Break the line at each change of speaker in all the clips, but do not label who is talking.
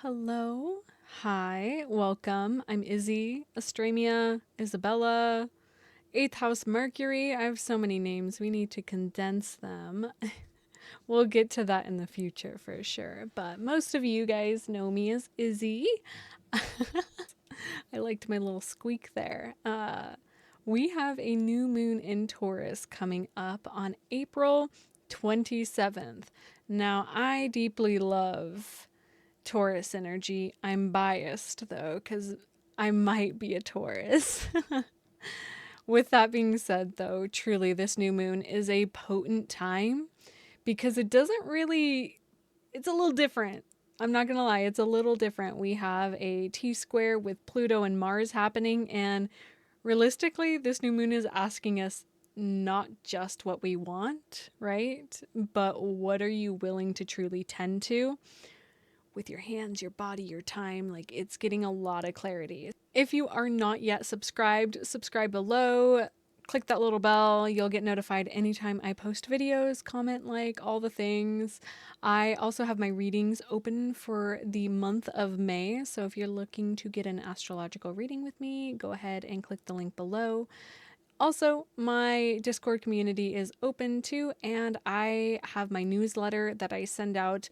Hello. Hi. Welcome. I'm Izzy, Astraemia, Isabella, 8th House Mercury. I have so many names. We need to condense them. We'll get to that in the future for sure. But most of you guys know me as Izzy. I liked my little squeak there. We have a new moon in Taurus coming up on April 27th. Now, I deeply love Taurus energy. I'm biased though, because I might be a Taurus. With that being said, though, truly this new moon is a potent time because it doesn't really, it's a little different. I'm not going to lie, it's a little different. We have a T square with Pluto and Mars happening, and realistically, this new moon is asking us not just what we want, right? But what are you willing to truly tend to? With your hands, your body, your time. Like, it's getting a lot of clarity. If you are not yet subscribed, subscribe below. Click that little bell. You'll get notified anytime I post videos, comment, like, all the things. I also have my readings open for the month of May. So if you're looking to get an astrological reading with me, go ahead and click the link below. Also, my Discord community is open too, and I have my newsletter that I send out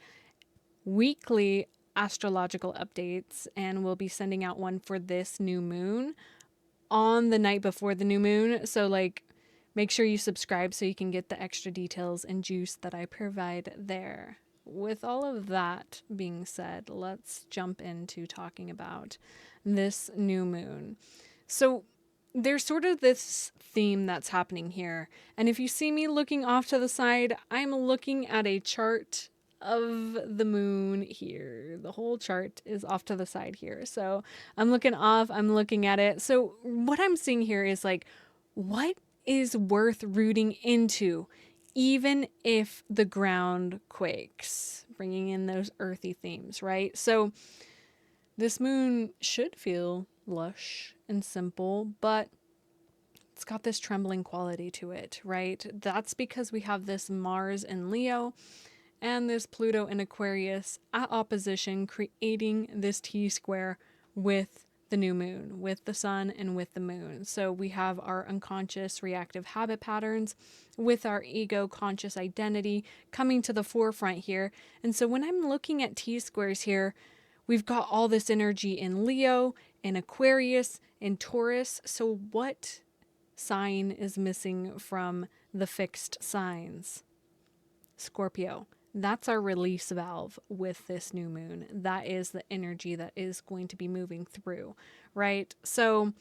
weekly astrological updates, and we'll be sending out one for this new moon on the night before the new moon. So, like, make sure you subscribe so you can get the extra details and juice that I provide there. With all of that being said, let's jump into talking about this new moon. So, there's sort of this theme that's happening here. And if you see me looking off to the side, I'm looking at a chart of the moon here. The whole chart is off to the side here. So I'm looking off, I'm looking at it. So what I'm seeing here is like, what is worth rooting into, even if the ground quakes, bringing in those earthy themes, right? So this moon should feel lush and simple, but it's got this trembling quality to it, right? That's because we have this Mars in Leo and this Pluto in Aquarius at opposition, creating this T square with the new moon, with the sun and with the moon. So we have our unconscious reactive habit patterns with our ego conscious identity coming to the forefront here. And so when I'm looking at T squares here, we've got all this energy in Leo, in Aquarius, in Taurus. So what sign is missing from the fixed signs? Scorpio. That's our release valve with this new moon. That is the energy that is going to be moving through, right? So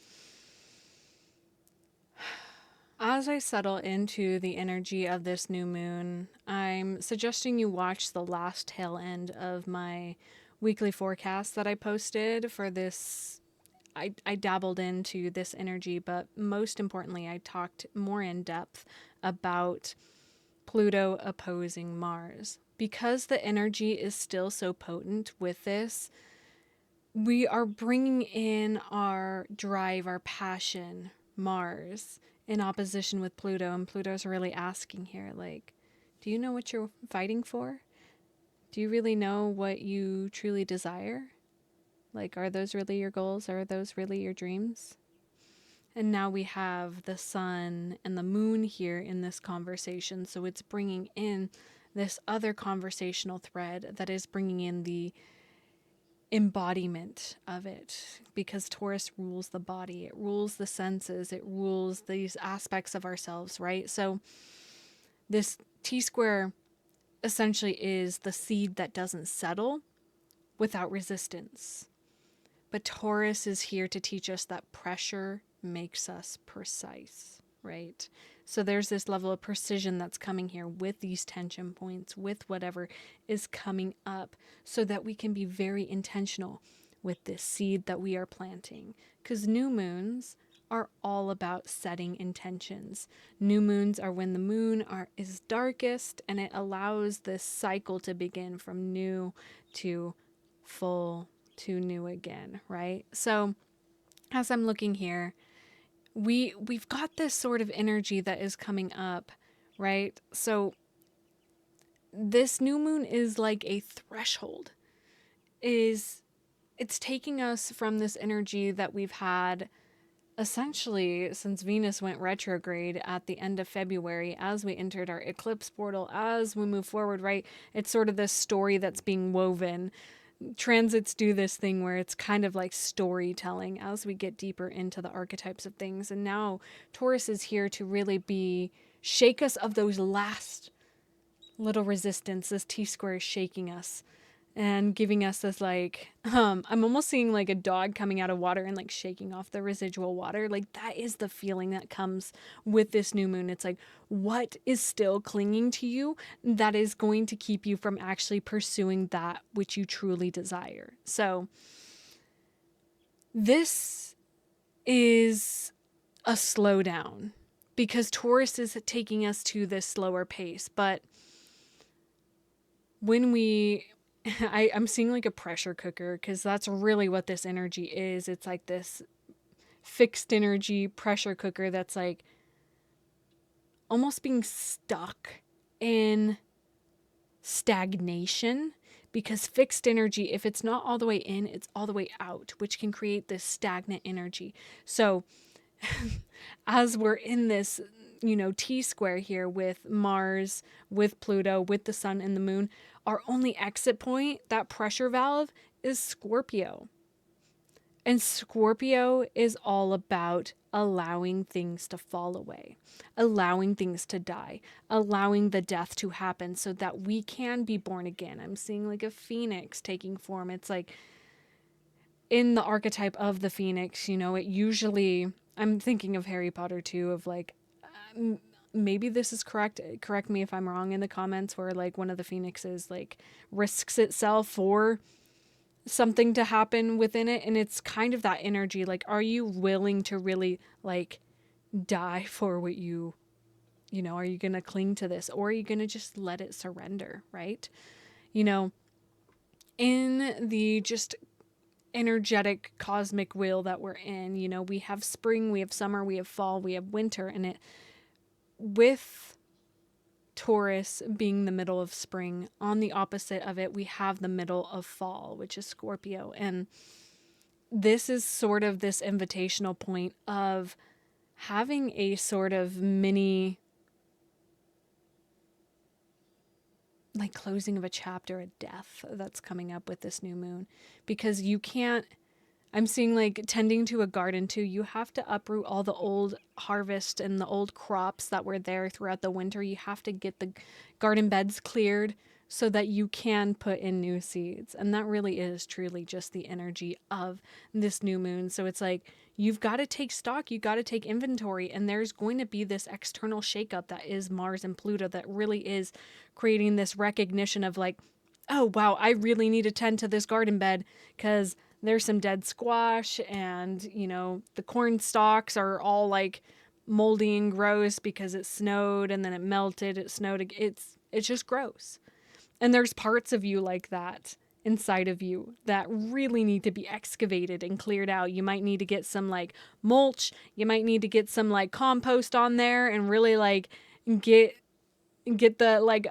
as I settle into the energy of this new moon, I'm suggesting you watch the last tail end of my weekly forecast that I posted for this. I dabbled into this energy, but most importantly, I talked more in depth about Pluto opposing Mars. Because the energy is still so potent with this, we are bringing in our drive, our passion, Mars, in opposition with Pluto. And Pluto's really asking here, like, do you know what you're fighting for? Do you really know what you truly desire? Like, are those really your goals? Are those really your dreams? And now we have the sun and the moon here in this conversation. So it's bringing in this other conversational thread that is bringing in the embodiment of it, because Taurus rules the body, it rules the senses, it rules these aspects of ourselves, right? So this T square essentially is the seed that doesn't settle without resistance. But Taurus is here to teach us that pressure makes us precise, right? So there's this level of precision that's coming here with these tension points, with whatever is coming up, so that we can be very intentional with this seed that we are planting. Because new moons are all about setting intentions. New moons are when the moon is darkest, and it allows this cycle to begin from new to full to new again, right? So as I'm looking here, we've got this sort of energy that is coming up, right? So this new moon is like a threshold. is it's taking us from this energy that we've had essentially since Venus went retrograde at the end of February, as we entered our eclipse portal, as we move forward, right? It's sort of this story that's being woven. Transits do this thing where it's kind of like storytelling as we get deeper into the archetypes of things. And now Taurus is here to really be shake us of those last little resistance. This T square is shaking us and giving us this like I'm almost seeing like a dog coming out of water and like shaking off the residual water. Like that is the feeling that comes with this new moon. It's like, what is still clinging to you that is going to keep you from actually pursuing that which you truly desire? So this is a slowdown because Taurus is taking us to this slower pace. But when I'm seeing like a pressure cooker because that's really what this energy is. It's like this fixed energy pressure cooker that's like almost being stuck in stagnation, because fixed energy, if it's not all the way in, it's all the way out, which can create this stagnant energy. So as we're in this, T square here with Mars, with Pluto, with the sun and the moon, our only exit point, that pressure valve, is Scorpio. And Scorpio is all about allowing things to fall away, allowing things to die, allowing the death to happen so that we can be born again. I'm seeing like a phoenix taking form. It's like in the archetype of the phoenix, it usually, I'm thinking of Harry Potter too, of like, maybe this is correct me if I'm wrong in the comments, where like one of the phoenixes like risks itself for something to happen within it. And it's kind of that energy, like, are you willing to really like die for what are you gonna cling to this, or are you gonna just let it surrender, right? In the just energetic cosmic wheel that we're in, we have spring, we have summer, we have fall, we have winter, and it with Taurus being the middle of spring, on the opposite of it we have the middle of fall, which is Scorpio. And this is sort of this invitational point of having a sort of mini like closing of a chapter, a death that's coming up with this new moon, because you can't, I'm seeing like tending to a garden too. You have to uproot all the old harvest and the old crops that were there throughout the winter. You have to get the garden beds cleared so that you can put in new seeds. And that really is truly just the energy of this new moon. So it's like, you've got to take stock, you got to take inventory, and there's going to be this external shakeup that is Mars and Pluto that really is creating this recognition of like, oh wow, I really need to tend to this garden bed because there's some dead squash, and the corn stalks are all like moldy and gross because it snowed and then it melted, it snowed, it's just gross. And there's parts of you like that inside of you that really need to be excavated and cleared out. You might need to get some like mulch, you might need to get some like compost on there and really like get the like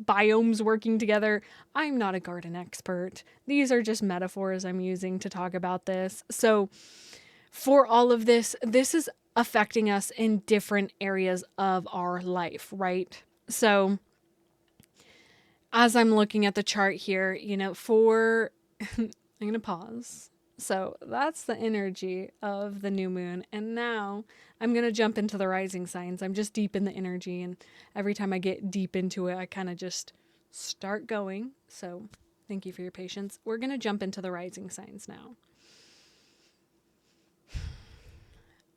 biomes working together. I'm not a garden expert. These are just metaphors I'm using to talk about this. So for all of this, this is affecting us in different areas of our life, right? So as I'm looking at the chart here, for I'm going to pause. So that's the energy of the new moon. And now I'm going to jump into the rising signs. I'm just deep in the energy. And every time I get deep into it, I kind of just start going. So thank you for your patience. We're going to jump into the rising signs now.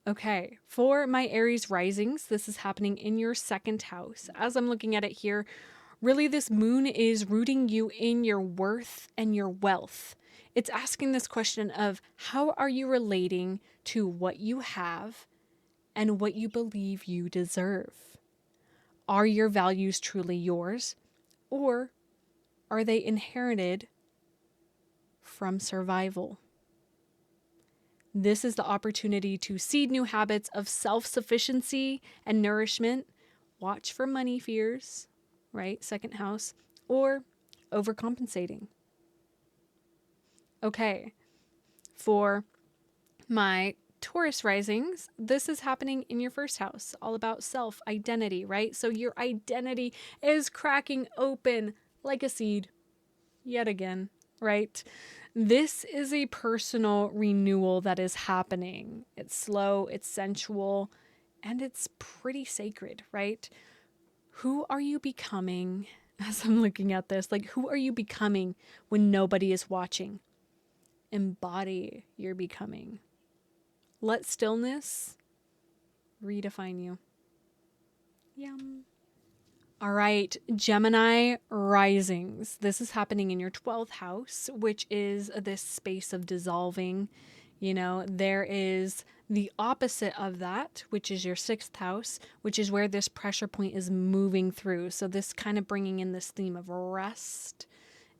Okay, for my Aries risings, this is happening in your second house. As I'm looking at it here, really this moon is rooting you in your worth and your wealth. It's asking this question of, how are you relating to what you have and what you believe you deserve? Are your values truly yours, or are they inherited from survival? This is the opportunity to seed new habits of self-sufficiency and nourishment. Watch for money fears, right? Second house, or overcompensating. Okay, for my Taurus risings, this is happening in your first house, all about self identity, right? So your identity is cracking open like a seed yet again, right? This is a personal renewal that is happening. It's slow, it's sensual, and it's pretty sacred, right? Who are you becoming? As I'm looking at this, like, who are you becoming when nobody is watching? Embody your becoming. Let stillness redefine you. Yum. All right, Gemini risings. This is happening in your 12th house, which is this space of dissolving. You know, there is the opposite of that, which is your 6th house, which is where this pressure point is moving through. So, this kind of bringing in this theme of rest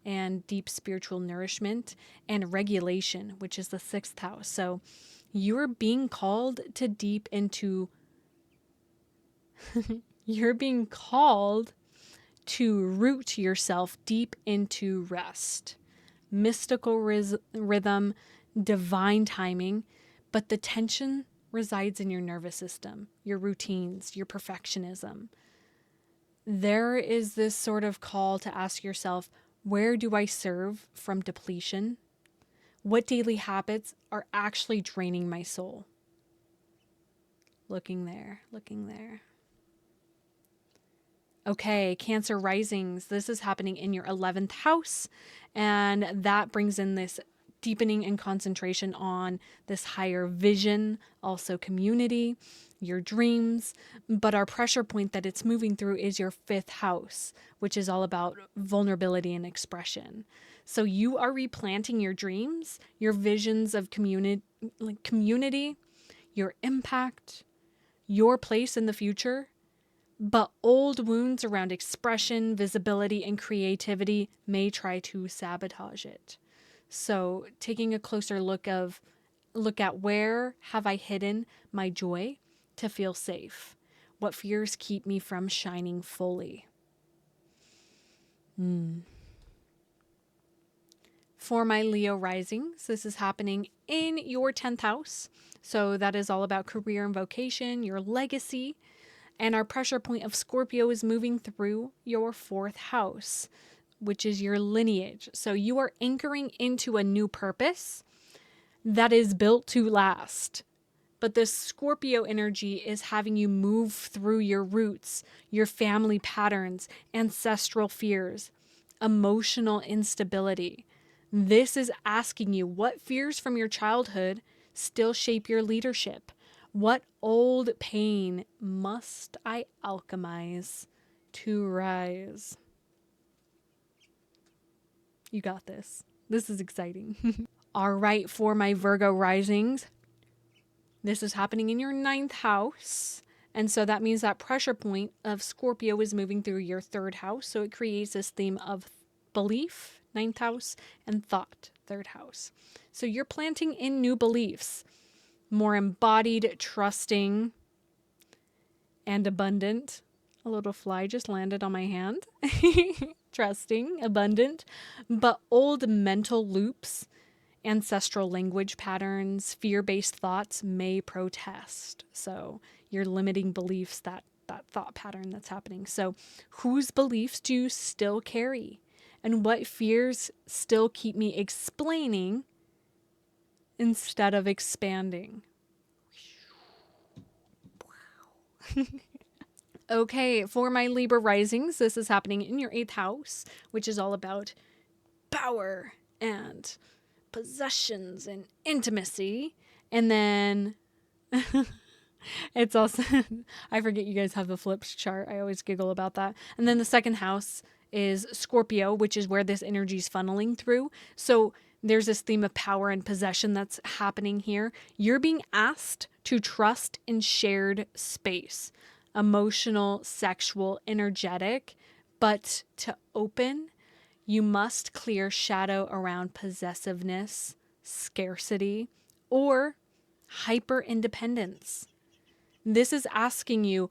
and deep spiritual nourishment and regulation, which is the 6th house. So, you're being called to deep into you're being called to root yourself deep into rest, mystical rhythm, divine timing, but the tension resides in your nervous system, your routines, your perfectionism. There is this sort of call to ask yourself, where do I serve from depletion? What daily habits are actually draining my soul? Looking there, looking there. Okay, Cancer risings. This is happening in your 11th house, and that brings in this deepening and concentration on this higher vision, also community, your dreams. But our pressure point that it's moving through is your 5th house, which is all about vulnerability and expression. So you are replanting your dreams, your visions of community, your impact, your place in the future. But old wounds around expression, visibility, and creativity may try to sabotage it. So taking a closer look at where have I hidden my joy to feel safe? What fears keep me from shining fully? For my Leo risings, this is happening in your 10th house. So that is all about career and vocation, your legacy. And our pressure point of Scorpio is moving through your 4th house, which is your lineage. So you are anchoring into a new purpose that is built to last. But this Scorpio energy is having you move through your roots, your family patterns, ancestral fears, emotional instability. This is asking you what fears from your childhood still shape your leadership. What old pain must I alchemize to rise? You got this. This is exciting. All right, for my Virgo risings, this is happening in your 9th house. And so that means that pressure point of Scorpio is moving through your 3rd house. So it creates this theme of belief, 9th house, and thought, 3rd house. So you're planting in new beliefs, more embodied, trusting, and abundant. A little fly just landed on my hand. Trusting, abundant, but old mental loops, ancestral language patterns, fear-based thoughts may protest. So you're limiting beliefs, that thought pattern that's happening. So whose beliefs do you still carry? And what fears still keep me explaining instead of expanding? Okay, for my Libra risings, this is happening in your 8th house, which is all about power and possessions and intimacy. And then it's also, I forget you guys have the flips chart. I always giggle about that. And then the 2nd house is Scorpio, which is where this energy is funneling through. So there's this theme of power and possession that's happening here. You're being asked to trust in shared space, emotional, sexual, energetic, but to open, you must clear shadow around possessiveness, scarcity, or hyper independence. This is asking you,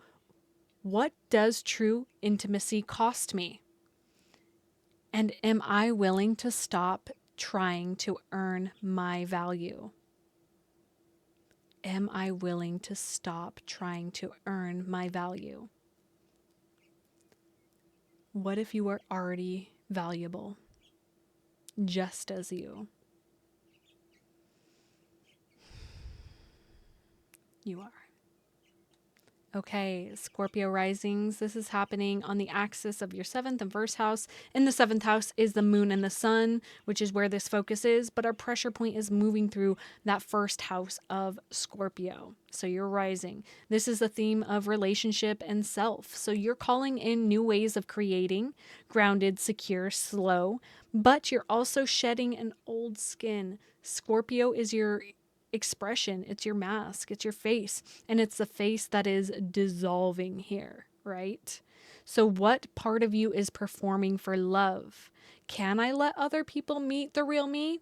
what does true intimacy cost me? And am I willing to stop trying to earn my value? Am I willing to stop trying to earn my value? What if you are already valuable, just as you? You are. Okay, Scorpio risings. This is happening on the axis of your 7th and 1st house. In the 7th house is the moon and the sun, which is where this focus is, but our pressure point is moving through that 1st house of Scorpio. So you're rising. This is the theme of relationship and self. So you're calling in new ways of creating, grounded, secure, slow, but you're also shedding an old skin. Scorpio is your expression, it's your mask, it's your face, and it's the face that is dissolving here, right? So what part of you is performing for love? Can I let other people meet the real me,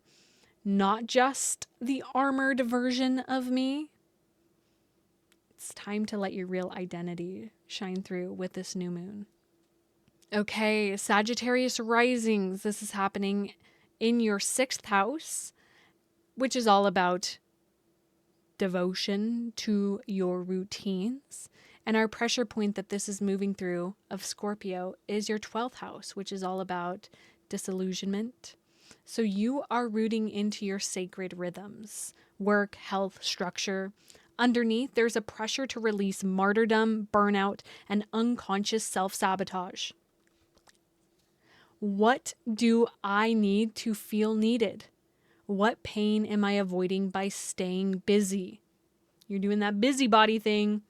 not just the armored version of me? It's time to let your real identity shine through with this new moon. Okay, Sagittarius risings. This is happening in your 6th house, which is all about devotion to your routines. And our pressure point that this is moving through of Scorpio is your 12th house, which is all about disillusionment. So you are rooting into your sacred rhythms, work, health, structure. Underneath, there's a pressure to release martyrdom, burnout, and unconscious self-sabotage. What do I need to feel needed? What pain am I avoiding by staying busy? You're doing that busybody thing.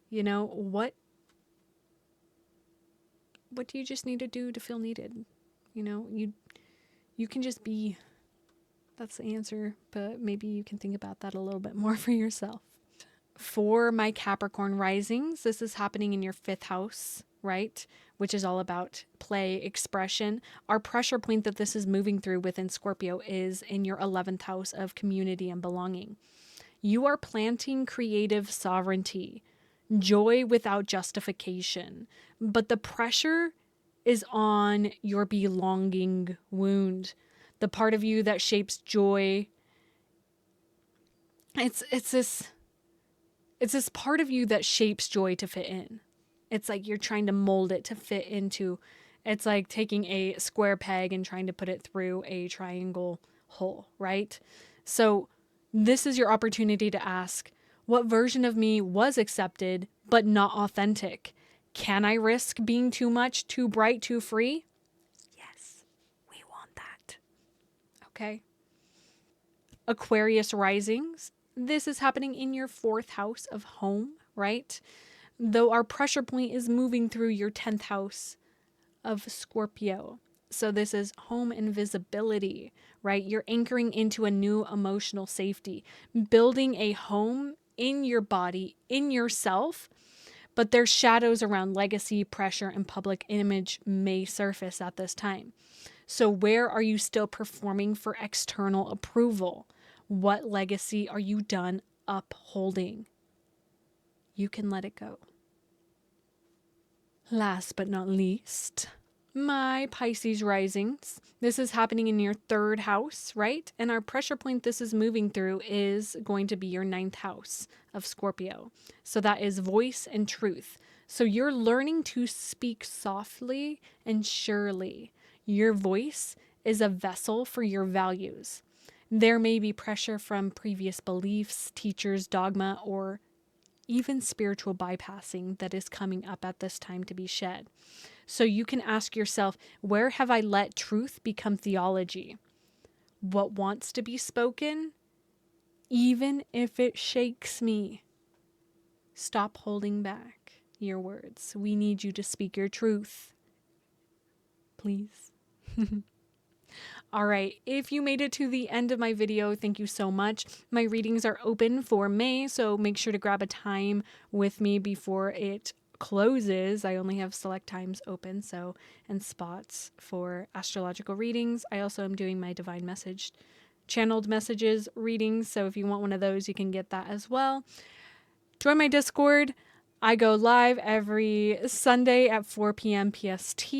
You know, what do you just need to do to feel needed? You know, you can just be. That's the answer, but maybe you can think about that a little bit more for yourself. For my Capricorn risings, this is happening in your 5th house, right? Which is all about play, expression. Our pressure point that this is moving through within Scorpio is in your 11th house of community and belonging. You are planting creative sovereignty, joy without justification, but the pressure is on your belonging wound, the part of you that shapes joy. It's this part of you that shapes joy to fit in. It's like you're trying to mold it to fit into, it's like taking a square peg and trying to put it through a triangle hole, right? So this is your opportunity to ask, what version of me was accepted but not authentic? Can I risk being too much, too bright, too free? Yes, we want that. Okay. Aquarius risings. This is happening in your 4th house of home, right? Though our pressure point is moving through your 10th house of Scorpio. So this is home and visibility, right? You're anchoring into a new emotional safety, building a home in your body, in yourself, but there's shadows around legacy, pressure, and public image may surface at this time. So where are you still performing for external approval? What legacy are you done upholding? You can let it go. Last but not least, my Pisces risings. This is happening in your 3rd house, right? And our pressure point this is moving through is going to be your 9th house of Scorpio. So that is voice and truth. So you're learning to speak softly and surely. Your voice is a vessel for your values. There may be pressure from previous beliefs, teachers, dogma, or even spiritual bypassing that is coming up at this time to be shed. So you can ask yourself, where have I let truth become theology? What wants to be spoken, even if it shakes me? Stop holding back your words. We need you to speak your truth. Please. All right, if you made it to the end of my video, thank you so much. My readings are open for May, so make sure to grab a time with me before it closes. I only have select times open, and spots for astrological readings. I also am doing my divine message, channeled messages readings, so if you want one of those, you can get that as well. Join my Discord. I go live every Sunday at 4 p.m. PST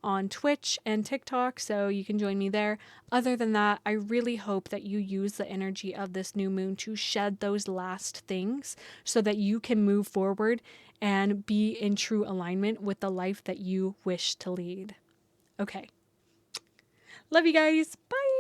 on Twitch and TikTok, so you can join me there. Other than that, I really hope that you use the energy of this new moon to shed those last things so that you can move forward and be in true alignment with the life that you wish to lead. Okay. Love you guys. Bye.